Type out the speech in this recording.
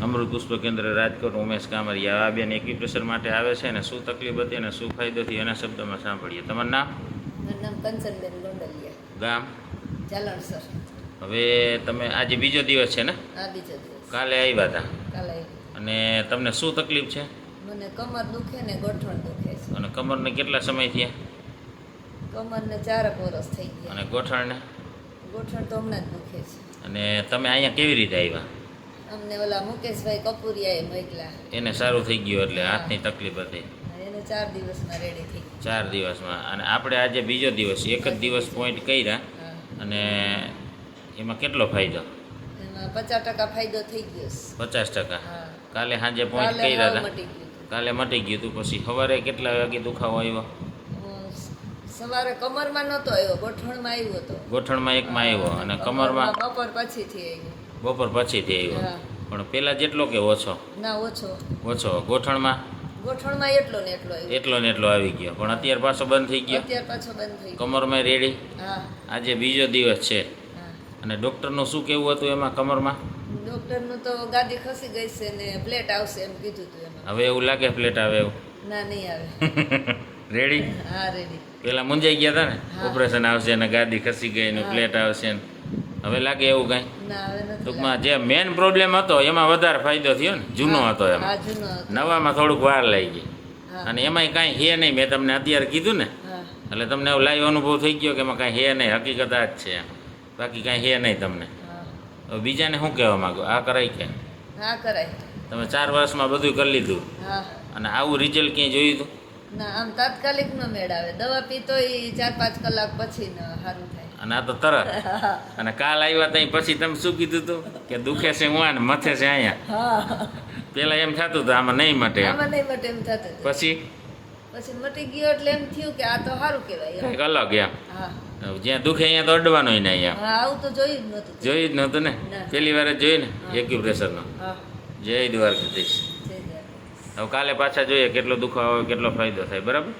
અમૃત પુષ્પ કેન્દ્ર રાજકોટ ઉમેશ કામરિયા. આ બેન એક્યુપ્રેશર માટે આવે છે ને શું તકલીફ હતી અને શું ફાયદો થયો એના શબ્દોમાં સાંભળીએ. તમારું નામ? મારું નામ કંચનબેન ગોંડલિયા, ગામ? ચાલણસર. હવે તમે આજે બીજો દિવસ છે ને? આ બીજો દિવસ. કાલે આવ્યા હતા કાલે અને તમને શું તકલીફ છે? મને કમર દુખે ને ગોઠણ દુખે છે. અને કમરને કેટલા સમય થયા? કમરને 4 વર્ષ થઈ ગયા. અને ગોઠણને? ગોઠણ તો હમણાં જ દુખે છે. અને તમે અહીંયા કેવી રીતે આવ્યા? અમને ઓલા મુકેશભાઈ કપૂરિયાએ મોકલા. એને સારું થઈ ગયું એટલે હાથની તકલીફ હતી? એને 4 દિવસમાં રેડી થઈ ગયું. 4 દિવસમાં. અને આપણે આજે બીજો દિવસ, એક જ દિવસ પોઈન્ટ કર્યા અને એમાં કેટલો ફાયદો? એમાં 50% ફાયદો થઈ ગયો છે. 50%? હા. કાલે સાંજે પોઈન્ટ કર્યા હતા? મટી ગયું. કાલે મટી ગયું હતું. પછી સવારે કેટલા વાગે દુખાવો આવ્યો? સવારે કમરમાં નહોતો આવ્યો, ગોઠણમાં આવ્યો હતો. ગોઠણમાં એકમાં આવ્યો અને કમરમાં બપોર પછીથી આવ્યો. બપોર પછીથી આવ્યો. હા. પણ પેલા જેટલો કે ઓછો? ના, ઓછો. ઓછો. ગોઠણમાં? ગોઠણમાં એટલો ને એટલો આવ્યો. એટલો ને એટલો આવી ગયો. પણ અત્યારે પાછો બંધ થઈ ગયો? અત્યારે પાછો બંધ થઈ ગયો. કમરમાં રેડી? હા. આજે બીજો દિવસ છે હા. અને ડૉક્ટરનું શું કહેવું હતું એમાં કમરમાં? ડૉક્ટરનું તો ગાદી ખસી ગઈ છે ને પ્લેટ આવશે એમ કીધું હતું એમાં. હવે એવું લાગે પ્લેટ આવે એવું? ના, નહીં આવે. રેડી? હા, રેડી. પેલા મુંજાઈ ગયા હતા ને, હા. ઓપરેશન આવશે ને ગાદી ખસી ગઈ ને હા. પ્લેટ આવશે ને. હવે લાગે એવું કાંઈ? ના, હવે નથી ટૂંકમાં જે મેઇન પ્રોબ્લેમ હતો એમાં વધારે ફાયદો થયો ને, જૂનો હતો હા, એમાં. જૂનો હતો. નવામાં થોડુંક વાર લાગી ગઈ. હા. અને એમાંય કાંઈ હે નહીં, મેં તમને અત્યારે કીધું ને હા. એટલે તમને એવું લાઈવ અનુભવ થઈ ગયો કે એમાં કાંઈ હે નહીં, હકીકત આ જ છે એમ. બાકી કાંઈ હે નહીં તમને. હા. હવે બીજાને શું કહેવા માગો? આ કરાય કે? હા, કરાય. તમે 4 વર્ષમાં બધું કરી લીધું હા. અને આવું રિઝલ્ટ ક્યાંય જોયું હતું? ના, આમ તાત્કાલિક નો મેળ આવે. દવા પીતોય 4-5 કલાક પછી ને સારું થાય. અને આ તો તરત. અને કાલ આવ્યા ત્યાં પછી તમે શું કીધું હતું કે દુખે છે હું ને મથે છે અહીંયા? હા. પેલા એમ થતું હતું આમાં નહીં મટે એમ. આમાં નહીં મટે એમ થતું હતું. પછી પછી મટી ગયો એટલે એમ થયું કે આ તો સારું કહેવાય એમ. કંઈક અલગ એમ. હા. જ્યાં દુખે અહીંયા તો અડવાનું નહીં અહીંયા. હા, આવું તો જોયું જ નહોતું. જોયું જ નહોતું ને? ના. પહેલી વાર જ જોયું ને હા. એક્યુપ્રેશરનો. હા. જય દ્વારકાધીશ. જય દ્વારકા. હવે કાલે પાછા જોઈએ કેટલો દુખાવો આવે, કેટલો ફાયદો થાય. બરાબર?